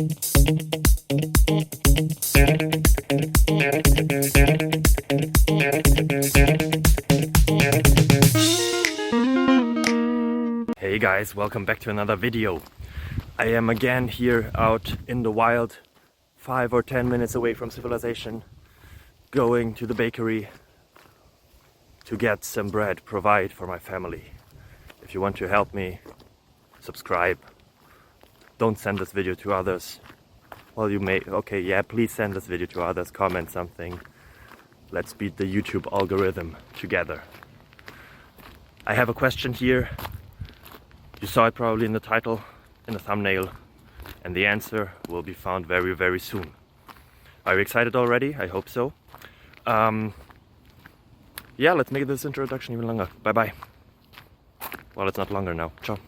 Hey guys, welcome back to another video. I am again here out in the wild, 5 or 10 minutes away from civilization, going to the bakery to get some bread, provide for my family. If you want to help me, subscribe. Don't send this video to others. Well, you may, okay, yeah, please send this video to others, comment something. Let's beat the YouTube algorithm together. I have a question here. You saw it probably in the title, in the thumbnail, and the answer will be found very, very soon. Are you excited already? I hope so. Yeah, let's make this introduction even longer. Bye bye. Well, it's not longer now. Ciao.